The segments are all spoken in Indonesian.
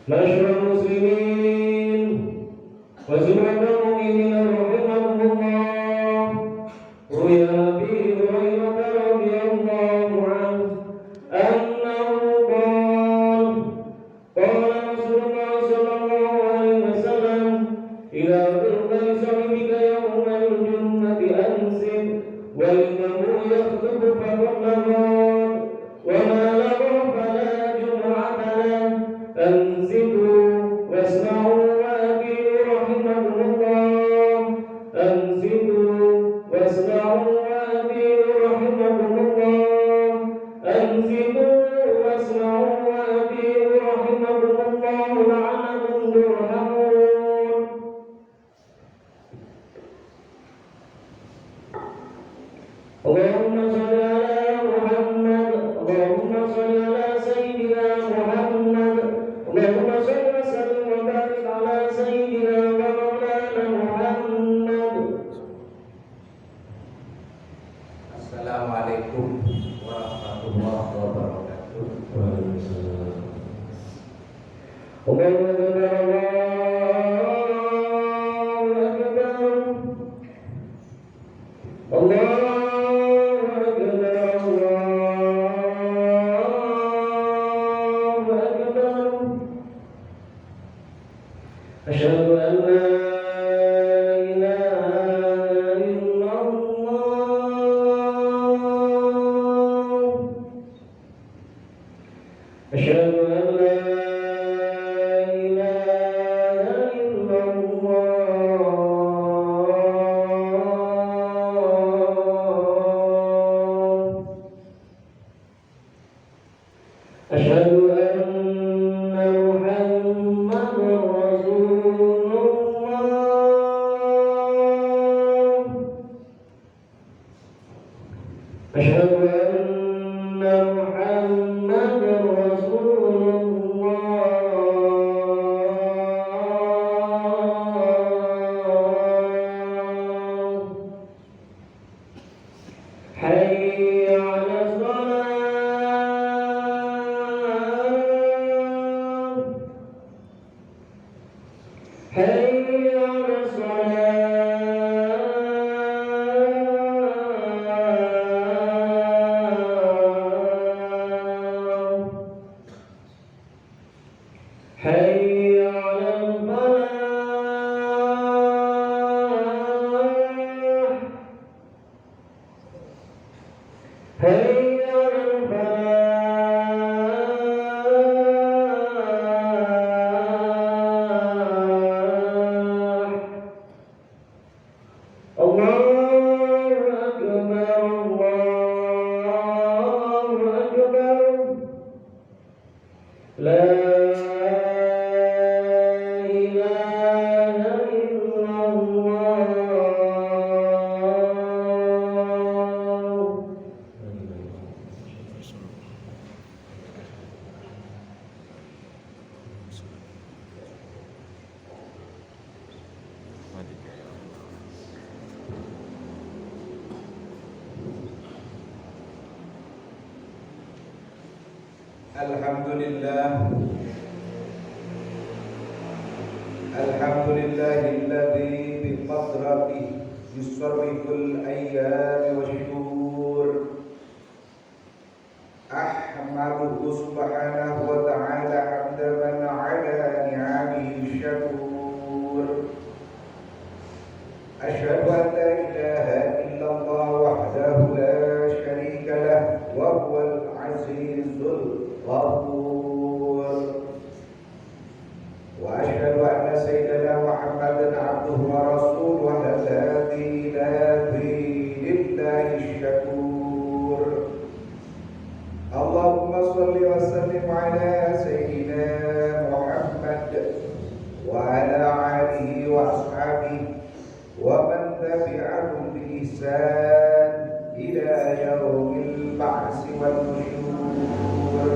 معاشر المسلمين وزمرة المؤمنين رحمكم الله، روي عن أبي هريرة رضي الله عنه أنه قال قال رسول الله صلى الله عليه وسلم: إذا قلت لصاحبك يوم الجنة أنزل وإنه يخطب فقد نظر وما لغى فلا جمعة له، أنزلوا واسمعوا وأطيعوا رحمكم الله، أنزلوا واسمعوا وأطيعوا رحمكم الله، أنزلوا واسمعوا وأطيعوا رحمكم الله لعلكم ترحمون. اللهم صل على محمد، اللهم صل على سيدنا محمد، اللهم صل وسلم وبارك على سيدنا ومولانا محمد. Assalamualaikum warahmatullahi wabarakatuh. Waalaikumsalam. Allahu Akbar, Allahu Akbar, Allahu Akbar, Allahu Akbar. Asyhadu an la ilaha illallah. أشهد أن لا إله إلا الله. أشهد أن محمدا رسول الله. أشهد أن محمدا رسول الله. حي على الصلاة، حي على الصلاة، حي على الفلاح، حي على الفلاح. الله أكبر، الله أكبر. لا إله إلا الله. Alhamdulillahilladzi biqudratihi yusarriful ayyam wasyuhur. Ahmaduhu subhanahu wa ta'ala hamda man ala ni'amihi syakur. Asyhadu an la ilaha illallah wahdahu la syarika lah wa huwal azizul ghafur. Wa asyhadu anna sayyidana Muhammadan abduhu wa rasuluhu alladzi la lillahi syakur. Allahumma shalli wa sallim ala sayyidina Muhammad wa ala alihi wa ashabihi wa man tabi'ahum bi ihsan ila yaumil ba'si wal nusyur.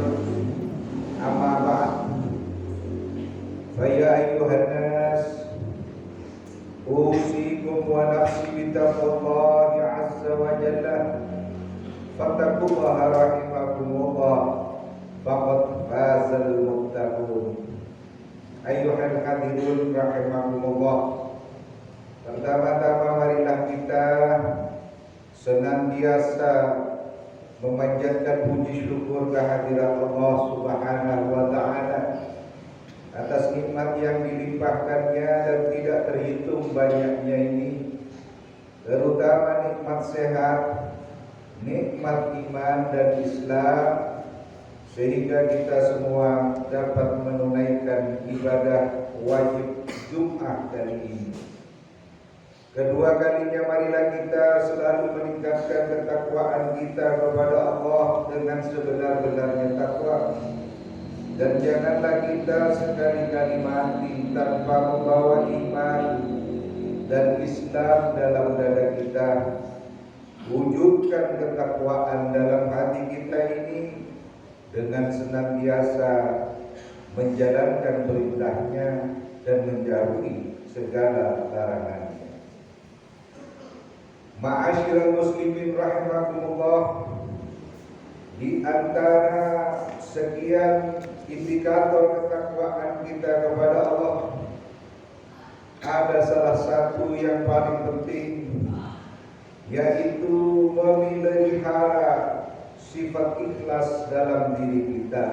Amma ba'd. Faya ayyuhan nas, usikum wa nafsi bitaqwallahi azza wa jalla. Fattaqullaha rahimakumullah. Faqad faqad fazal muttaqun. Ayyuhal hadirun rahimakumullah. Pertama-tama marilah kita senantiasa memanjatkan puji syukur kehadirat Allah Subhanahu wa taala atas nikmat yang dilimpahkannya dan tidak terhitung banyaknya ini, terutama nikmat sehat, nikmat iman dan Islam, sehingga kita semua dapat menunaikan ibadah wajib Jumat kali ini. Kedua kalinya marilah kita selalu meningkatkan ketakwaan kita kepada Allah dengan sebenar-benarnya takwa. Dan janganlah kita sekali-kali mati tanpa membawa iman dan Islam dalam dada kita. Wujudkan ketakwaan dalam hati kita ini dengan senantiasa menjalankan perintahnya dan menjauhi segala larangannya. Ma'asyiral muslimin rahimakumullah, di antara sekian indikator ketakwaan kita kepada Allah, ada salah satu yang paling penting, yaitu memelihara sifat ikhlas dalam diri kita.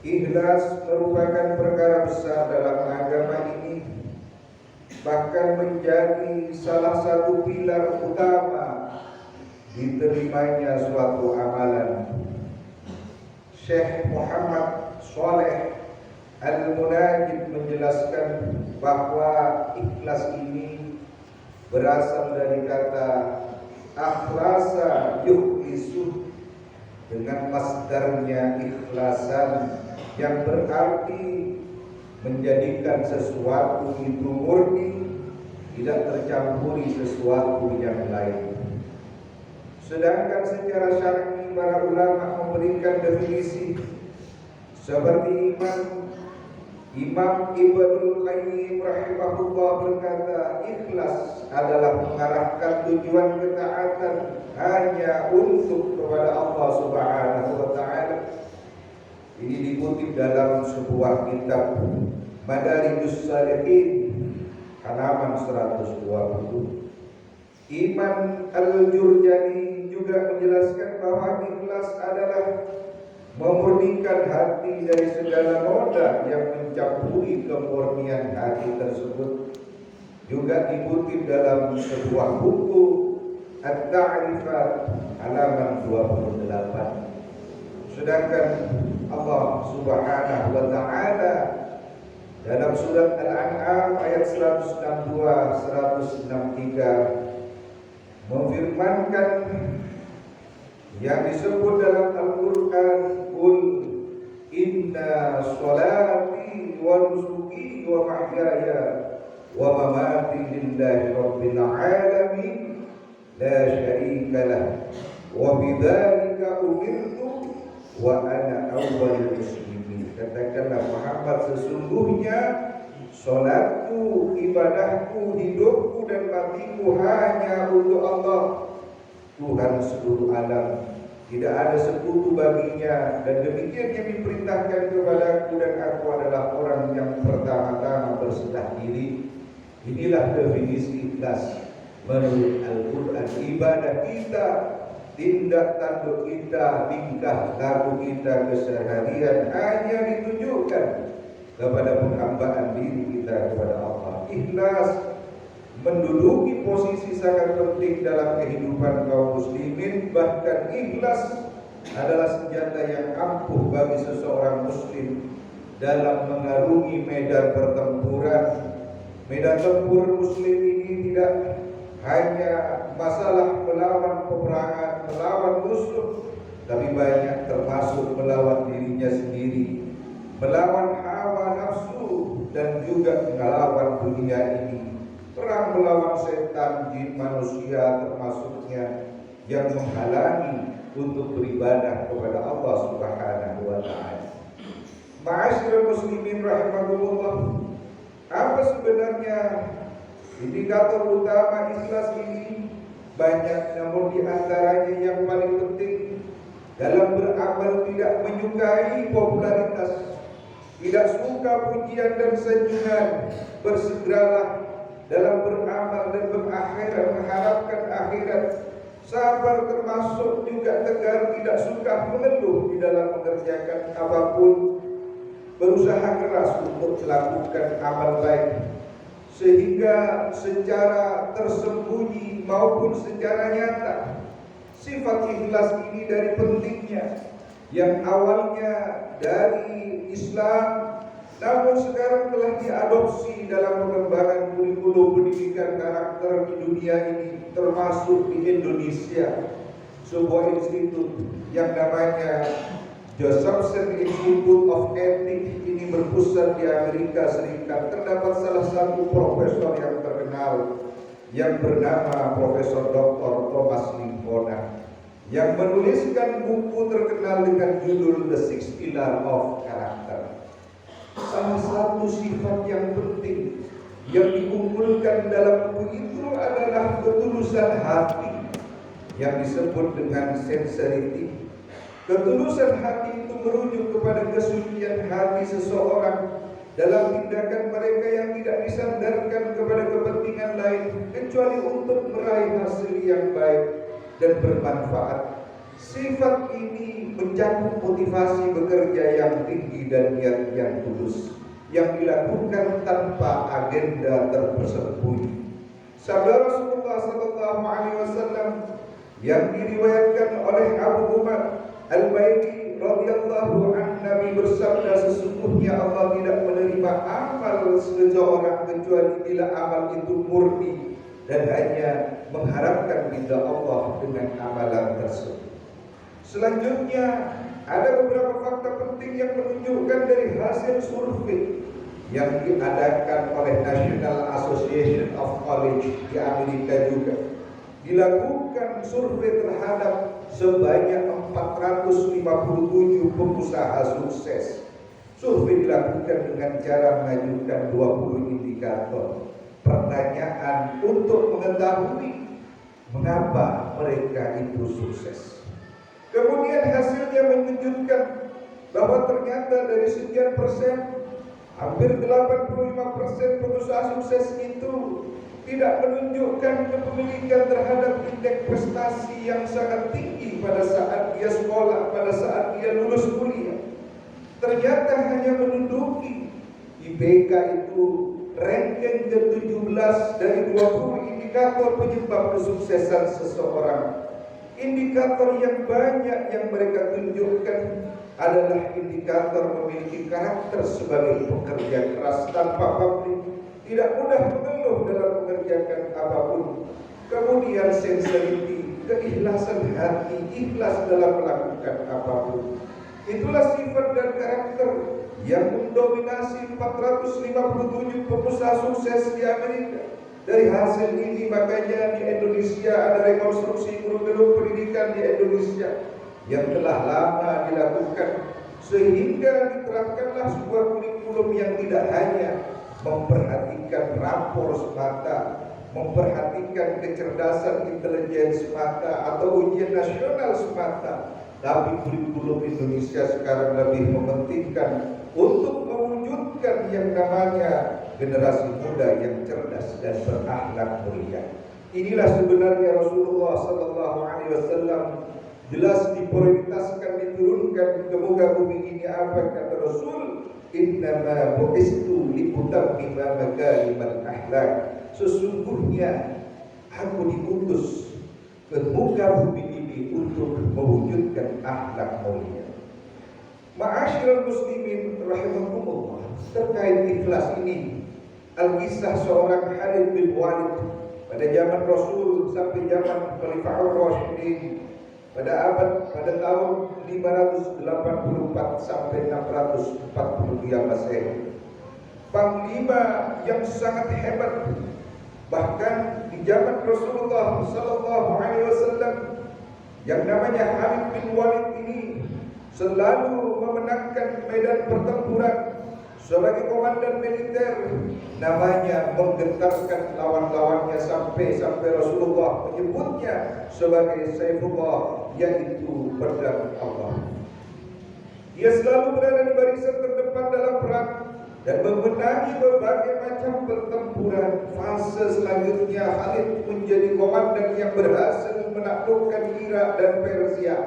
Ikhlas merupakan perkara besar dalam agama ini, bahkan menjadi salah satu pilar utama diterimanya suatu amalan. Syekh Muhammad Shalih Al-Munajjid menjelaskan bahwa ikhlas ini berasal dari kata akhlasa yukhlisu, dengan masdarnya ikhlasan, yang berarti menjadikan sesuatu itu murni, tidak tercampuri sesuatu yang lain. Sedangkan secara syar'i para ulama memberikan definisi seperti Imam Ibnul Qayyim rahimahullah berkata, ikhlas adalah mengarahkan tujuan ketaatan hanya untuk kepada Allah Subhanahu wa taala. Ini dikutip dalam sebuah kitab Madarijus Salihin halaman 120. Imam Al-Jurjani juga menjelaskan bahwa ikhlas adalah memurnikan hati dari segala noda yang mencampuri kemurnian hati tersebut. Juga dikutip dalam sebuah buku At-Ta'rifat halaman 28. Sedangkan Allah Subhanahu wa taala dalam surat Al-An'am ayat 162 163 memfirmankan yang disebut dalam Al-Qur'an, qul inna sholati wa nusuki wa mahyaya wa mamati lillahi rabbil alamin la syarika lah wa bidzalika umirtu wa ana awwalul muslimin. Katakanlah Muhammad, sesungguhnya salatku, ibadahku, hidupku dan matiku hanya untuk Allah, Tuhan seluruh alam. Tidak ada sekutu baginya, dan demikian yang diperintahkan kepadaku, dan aku adalah orang yang pertama-tama berserah diri. Inilah definisi ikhlas menurut Al-Quran. Ibadah kita, tindak tanduk kita, tingkah laku kita keseharian hanya ditujukan kepada penghambaan diri kita kepada Allah. Ikhlas menduduki posisi sangat penting dalam kehidupan kaum muslimin. Bahkan ikhlas adalah senjata yang ampuh bagi seseorang muslim dalam mengarungi medan pertempuran. Medan tempur muslim ini tidak hanya masalah melawan peperangan, melawan musuh, tapi banyak termasuk melawan dirinya sendiri, melawan hawa nafsu, dan juga melawan dunia ini. Perang melawan setan, jin, manusia termasuknya yang menghalangi untuk beribadah kepada Allah Subhanahu wa taala. Ma'asyiral muslimin rahimakumullah, apa sebenarnya indikator utama ikhlas ini? Banyak, namun di antaranya yang paling penting dalam beramal tidak menyukai popularitas, tidak suka pujian dan sanjungan. Bersegeralah dalam beramal dan berakhirat, mengharapkan akhirat. Sabar termasuk juga tegar, tidak suka mengeluh di dalam mengerjakan apapun. Berusaha keras untuk melakukan amal baik, sehingga secara tersembunyi maupun secara nyata sifat ikhlas ini dari pentingnya, yang awalnya dari Islam namun sekarang telah diadopsi dalam pengembangan kurikulum pendidikan karakter di dunia ini, termasuk di Indonesia. Sebuah institut yang namanya Josephson Institute of Ethics ini berpusat di Amerika Serikat. Terdapat salah satu profesor yang terkenal yang bernama Profesor Dr. Thomas Lincona, yang menuliskan buku terkenal dengan judul The Six Pillar of Character. Salah satu sifat yang penting yang diunggulkan dalam buku itu adalah ketulusan hati, yang disebut dengan sincerity. Ketulusan hati itu merujuk kepada kesucian hati seseorang dalam tindakan mereka yang tidak disandarkan kepada kepentingan lain kecuali untuk meraih hasil yang baik dan bermanfaat. Sifat ini mencakup motivasi bekerja yang tinggi dan niat yang tulus, yang dilakukan tanpa agenda tersembunyi. Sabda Rasulullah SAW yang diriwayatkan oleh Abu Umar Al-Baidi radhiyallahu anhu, Nabi bersabda, sesungguhnya Allah tidak menerima amal seseorang kecuali bila amal itu murni dan hanya mengharapkan ridha Allah dengan amalan tersebut. Selanjutnya ada beberapa fakta penting yang menunjukkan dari hasil survei yang diadakan oleh National Association of College di Amerika juga. Dilakukan survei terhadap sebanyak 457 pengusaha sukses. Survei dilakukan dengan cara mengajukan 20 indikator pertanyaan untuk mengetahui mengapa mereka itu sukses. Kemudian hasilnya mengejutkan bahwa ternyata dari sekian persen, hampir 85% pengusaha sukses itu tidak menunjukkan kepemilikan terhadap indeks prestasi yang sangat tinggi pada saat dia sekolah, pada saat dia lulus kuliah. Ternyata hanya menduduki IPK itu ranking ke-17 dari 20 indikator penyebab kesuksesan seseorang. Indikator yang banyak yang mereka tunjukkan adalah indikator memiliki karakter sebagai pekerja keras tanpa pamrih, tidak mudah mengeluh dalam mengerjakan apapun. Kemudian sincerity, keikhlasan hati, ikhlas dalam melakukan apapun. Itulah sifat dan karakter yang mendominasi 457 pengusaha sukses di Amerika. Dari hasil ini makanya di Indonesia ada rekonstruksi kurikulum pendidikan di Indonesia yang telah lama dilakukan, sehingga diterapkanlah sebuah kurikulum yang tidak hanya memperhatikan rapor semata, memperhatikan kecerdasan intelijen semata atau ujian nasional semata, tapi kurikulum Indonesia sekarang lebih mementingkan untuk mewujudkan yang namanya generasi muda yang cerdas dan berakhlak mulia. Inilah sebenarnya Rasulullah SAW jelas diprioritaskan, diturunkan ke muka bumi ini. Apa kata Rasul? Innama bu'istu liutammima makarimal akhlak. Sesungguhnya aku diutus ke muka bumi ini untuk mewujudkan akhlak mulia. Ma'asyiral muslimin rahimakumullah, terkait ikhlas ini, Al-Kisah seorang Khalid bin Walid pada zaman Rasul sampai zaman Khalifahur Rasyidin pada tahun 584 sampai 642 Masehi. Panglima yang sangat hebat, bahkan di zaman Rasulullah SAW yang namanya Khalid bin Walid ini selalu memenangkan medan pertempuran, Sebagai komandan militer, namanya menggetarkan lawan-lawannya sampai Rasulullah menyebutnya sebagai Saifullah, yaitu pedang Allah. Dia selalu berada di barisan terdepan dalam perang dan membenahi berbagai macam pertempuran. Fase selanjutnya, Khalid menjadi komandan yang berhasil menaklukkan Irak dan Persia.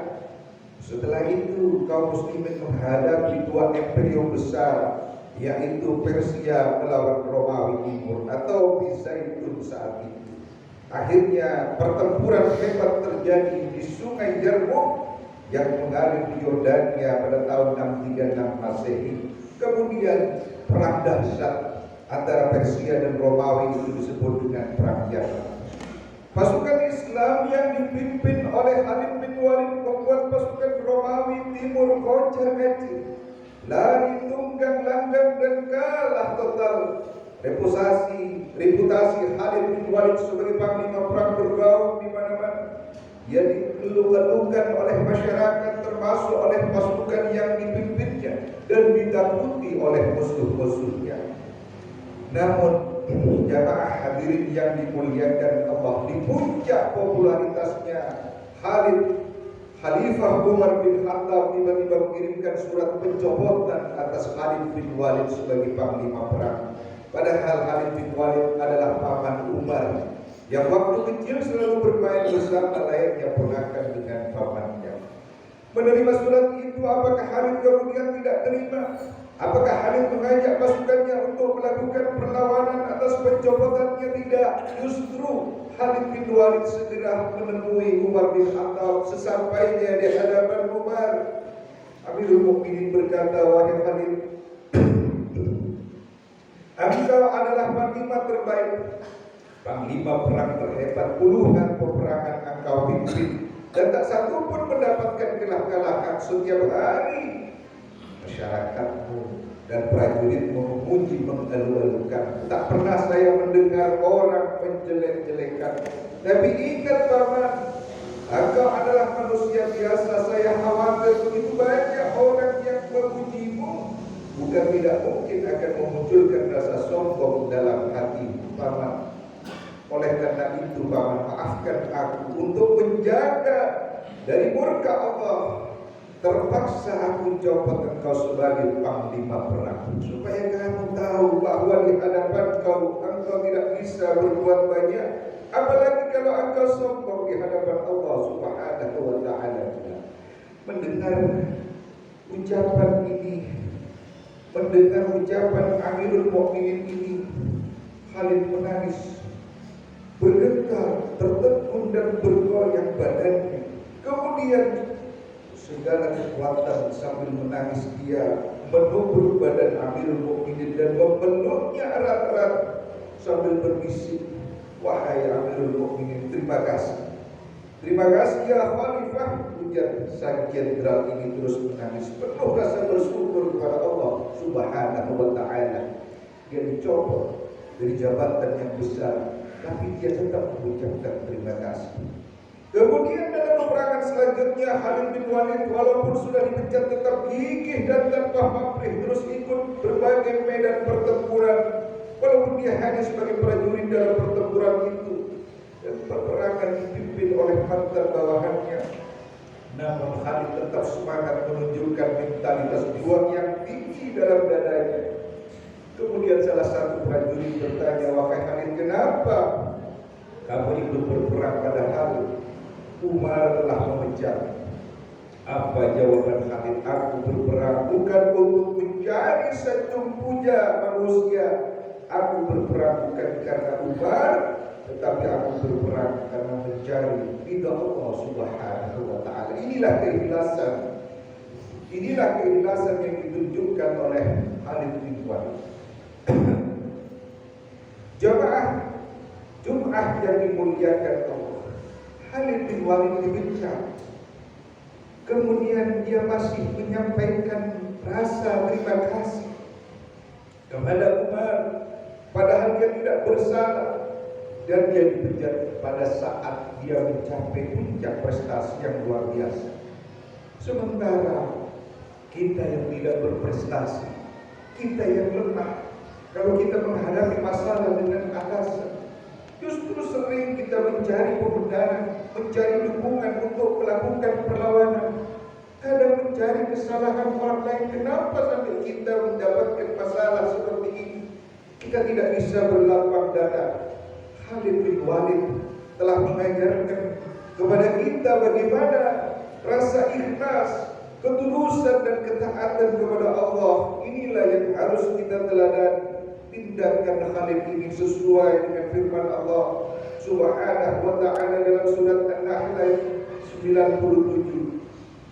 Setelah itu, kaum muslimin menghadapi dua imperium besar, yaitu Persia melawan Romawi Timur atau Bizaitun saat itu. Akhirnya pertempuran hebat terjadi di Sungai Yarmouk yang mengalir di Yordania pada tahun 636 Masehi. Kemudian perang dahsyat antara Persia dan Romawi itu disebut dengan Perang Yarmouk. Pasukan Islam yang dipimpin oleh Khalid bin Walid membuat pasukan Romawi Timur kocar-kacir, lari tunggang langgang dan kalah total. Reputasi Khalid bin Walid sebagai panglima perang bergaung di mana-mana. Dia dikeluh-keluhkan oleh masyarakat, termasuk oleh pasukan yang dipimpinnya, dan ditakuti oleh musuh-musuhnya. Namun jamaah hadirin yang dimuliakan Allah, di puncak popularitasnya Khalifah Umar bin Khattab tiba-tiba mengirimkan surat pencopotan atas Khalid bin Walid sebagai panglima perang. Padahal Khalid bin Walid adalah paman Umar yang waktu kecil selalu bermain bersama layaknya ponakan dengan pamannya. Menerima surat itu, apakah Khalid kemudian tidak terima? Apakah Khalid mengajak pasukannya untuk melakukan perlawanan atas pencopotannya? Tidak. Justru Khalid bin Walid segera menemui Umar bin Khattab. Sesampainya di hadapan Umar, Amirul Mukminin berkata, "Wahai Khalid, engkau adalah panglima terbaik, panglima perang terhebat. Puluhan peperangan engkau pimpin dan tak satu pun mendapatkan kelah-kalahan. Setiap hari masyarakatmu dan prajuritmu memuji mengeluh-elukan. Tak pernah saya mendengar orang menjelek-jelekan. Tapi ingat paman, engkau adalah manusia biasa. Saya khawatir begitu banyak orang yang memujimu, bukan tidak mungkin akan memunculkan rasa sombong dalam hati paman. Oleh karena itu paman, maafkan aku untuk menjaga dari murka Allah. Terpaksa aku copot engkau sebagai panglima perang, supaya kamu tahu bahwa di hadapan engkau tidak bisa berbuat banyak, apalagi kalau engkau sombong di hadapan Allah Subhanahu wa ta'ala." Mendengar ucapan ini, mendengar ucapan Amirul Mukminin ini, Khalid menangis, bergetar, tertegun dan bergoyang badannya. Kemudian segala kekuatan sambil menangis dia menubur badan Amirul Mukminin dan memeluknya erat-erat sambil berbisik, "Wahai Amirul Mukminin, terima kasih. Terima kasih ya Khalifah." Ujar sang jenderal ini terus menangis penuh rasa bersyukur kepada Allah Subhanahu wa ta'ala. Dia dicopot dari jabatan yang besar, tapi dia tetap mengucapkan terima kasih. Kemudian dalam peperangan selanjutnya, Khalid bin Walid walaupun sudah dipecat tetap gigih dan tanpa pamrih terus ikut berbagai medan pertempuran, walaupun dia hanya sebagai prajurit dalam pertempuran itu, dan peperangan dipimpin oleh mantan bawahannya. Namun Khalid tetap semangat menunjukkan mentalitas juang yang tinggi dalam dadanya. Kemudian salah satu prajurit bertanya, "Wahai Khalid, kenapa kamu ikut berperang padahal Umar telah memecat?" Apa jawaban Khalid? "Aku berperang bukan untuk mencari sanjung puja manusia. Aku berperang bukan karena Umar, tetapi aku berperang karena mencari ridha Allah Subhanahu wa ta'ala." Inilah keikhlasan yang ditunjukkan oleh Khalid bin Walid. Jamaah Jumat yang dimuliakan Allah, Khalid bin Walid dipecat. Kemudian dia masih menyampaikan rasa terima kasih kepada Umar, padahal dia tidak bersalah, dan dia dipecat pada saat dia mencapai puncak prestasi yang luar biasa. Sementara kita yang tidak berprestasi, Kita yang lemah kalau kita menghadapi masalah dengan atasan. Justru sering kita mencari pembenaran, mencari dukungan untuk melakukan perlawanan. Kadang mencari kesalahan orang lain. Kenapa sampai kita mendapatkan masalah seperti ini? Kita tidak bisa berlapang dada. Khalid bin Walid telah mengajarkan kepada kita bagaimana rasa ikhlas, ketulusan dan ketaatan kepada Allah. Inilah yang harus kita teladani. Tindakan Khalid ini sesuai dengan firman Allah Subhanahu wa ta'ala dalam surat An-Nahl ayat 97.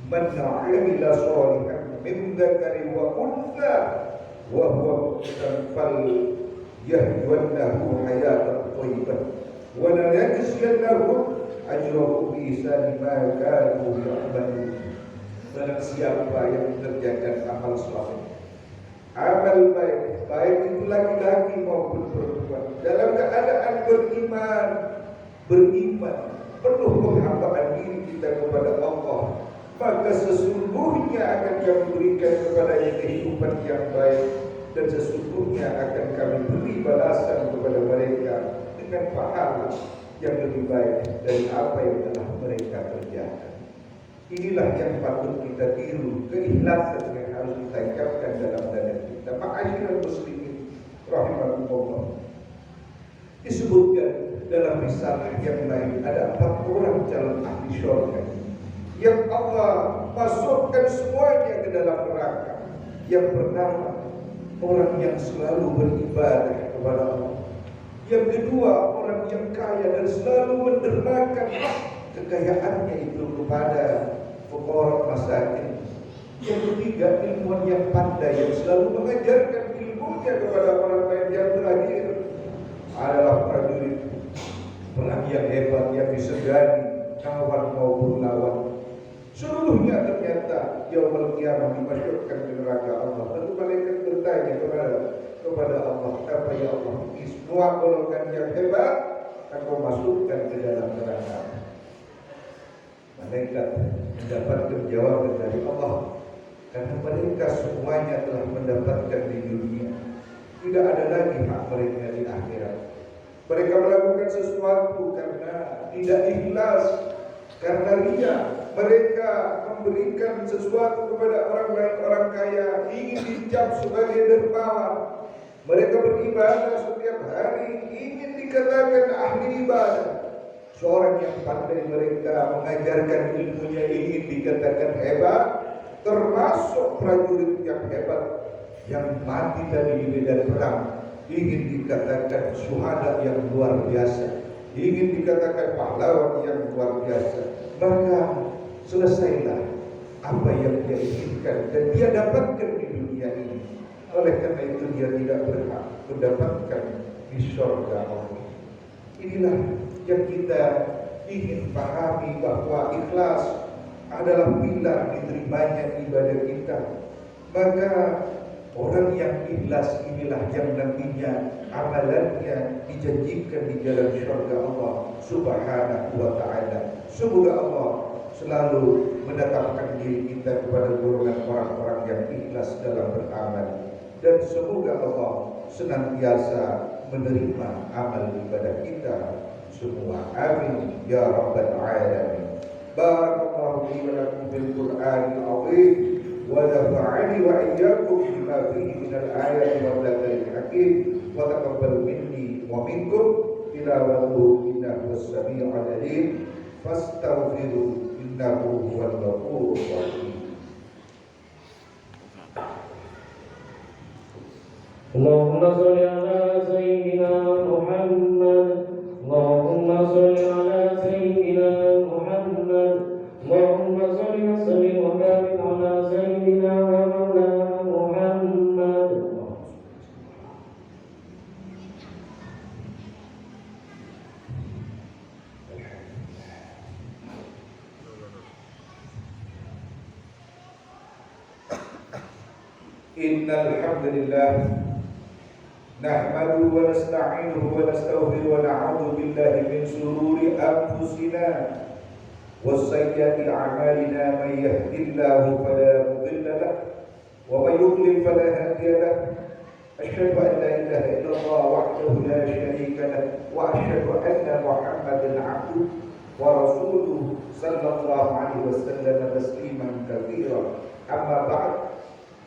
Man 'amila shalihan min dzakarin wa untha wa huwa mu'min fal yahdiyannahu hayatan thayyibah wa la yajziyannahu ajrahum bi ihsani ma kanu ya'malun. Barang siapa yang mengerjakan amal saleh, amal baik, baik itu laki-laki maupun perempuan, dalam keadaan beriman, penuh penghambaan diri kita kepada Allah, maka sesungguhnya akan kami berikan kepadanya kehidupan yang baik, dan sesungguhnya akan kami beri balasan kepada mereka dengan pahala yang lebih baik dari apa yang telah mereka kerjakan. Inilah yang patut kita tiru, keikhlasan yang harus ditancapkan dalam dada kita. Ma'asyiral muslimin rahimakumullah. Disebutkan dalam risalah yang lain ada 4 orang calon ahli syurga yang Allah masukkan semuanya ke dalam neraka. Yang pertama, orang yang selalu beribadah kepada Allah. Yang kedua, orang yang kaya dan selalu mendermakan kekayaannya itu kepada fuqara masakin. Yang ketiga, ilmuwan yang pandai yang selalu mengajarkan ilmunya kepada orang lain. Yang terakhir adalah prajurit perang yang hebat yang disegani kawan maupun lawan. Seluruhnya ternyata yaumul qiyamah dimasukkan ke neraka Allah. Lalu malaikat bertanya kepada Allah, apa ya Allah, ini semua golongan yang hebat Engkau masukkan ke dalam neraka. Malaikat mendapatkan jawaban dari Allah, karena mereka semuanya telah mendapatkan di dunia. Tidak ada lagi hak mereka di akhirat. Mereka melakukan sesuatu karena tidak ikhlas, karena ria. Mereka memberikan sesuatu kepada orang lain, orang kaya, ingin dicap sebagai dermawan. Mereka beribadah setiap hari, ingin dikatakan ahli ibadah. Seorang yang pandai mereka mengajarkan ilmunya ingin dikatakan hebat, termasuk prajurit yang hebat yang mati tadi di medan perang, ingin dikatakan syuhada yang luar biasa, ingin dikatakan pahlawan yang luar biasa. Maka selesailah apa yang dia inginkan dan dia dapatkan di dunia ini. Oleh karena itu dia tidak berhak mendapatkan di surga Allah. Inilah yang kita ingin pahami, bahwa ikhlas adalah pilar diterimanya ibadah kita. Maka orang yang ikhlas inilah yang nantinya amalannya dijanjikan di jalan surga Allah Subhanahu wa ta'ala. Semoga Allah selalu menetapkan diri kita kepada golongan orang-orang yang ikhlas dalam beramal, dan semoga Allah senantiasa menerima amal ibadah kita semua. Amin ya rabbal alamin. Barakallahu li wa lakum bil Qur'anil azim wa nafa'ani wa iyyakum bima fihi minal ayati wal dzikri hakim wa taqabbal minni wa minkum tilawatuhu innahu was-sami'ul 'alim fastaghfiru innahu huwal ghafurur rahim. Allahumma sholli ala sayyidina Muhammad. Allahumma sholli ala sayyidina Muhammad. Allahumma sholli wa sallim wa barik ala sayyidina wa maulana Muhammad. Innal hamdalillah nahmaduhu wa nasta'inuhu wa nastaghfiruhu wa na'udzu billahi min shururi anfusina wa sayyiati a'malina. May yahdihillahu fala mudilla lahu wa may يضلل فلا هادي له. أشهد أن لا إله إلا الله وحده لا شريك له، وأشهد أن محمدا عبده ورسوله صلى الله عليه وسلم تسليما كثيرا. أما بعد،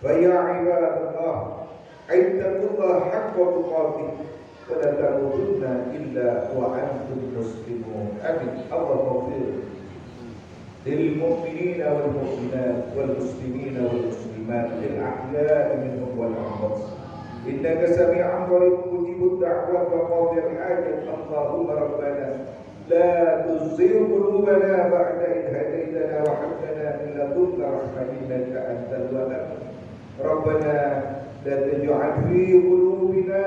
فيا عباد الله، اتقوا الله حق تقاته ولا تموتن إلا وأنتم مسلمون. آمين. اللهم اغفر للمؤمنين والمؤمنات والمسلمين والمسلمات الأحياء منهم والأموات، إنك سميع قريب مجيب الدعوات وقاضي الحاجة. اللهم ربنا لا تزغ قلوبنا بعد إذ هديتنا وهب لنا من لدنك رحمة إنك أنت الوهاب. ربنا لا تجعل في قلوبنا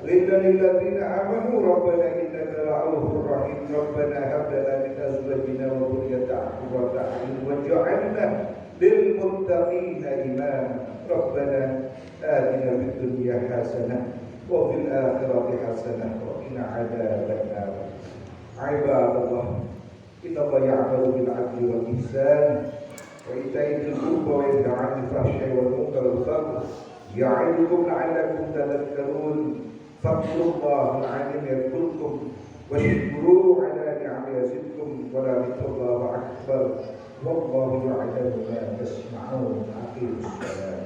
غلا للذين آمنوا ربنا إنك رؤوف رحيم. ربنا هب لنا من أزواجنا وذريتنا قرة أعين واجعلنا للمتقين إماما. ربنا آتنا في الدنيا حسنة وفي الآخرة حسنة وقنا عذاب النار. عباد الله، إن الله يعمل بالعدل والإحسان وإيتاء ذي القربى وينهى عن الفحشاء والمنكر والبغي يعظكم لعلكم تذكرون. فاذكروا الله العظيم يذكركم واشكروه على نعمه يزدكم ولذكر الله أكبر والله يعلم ما تسمعون. أقيموا الصلاة.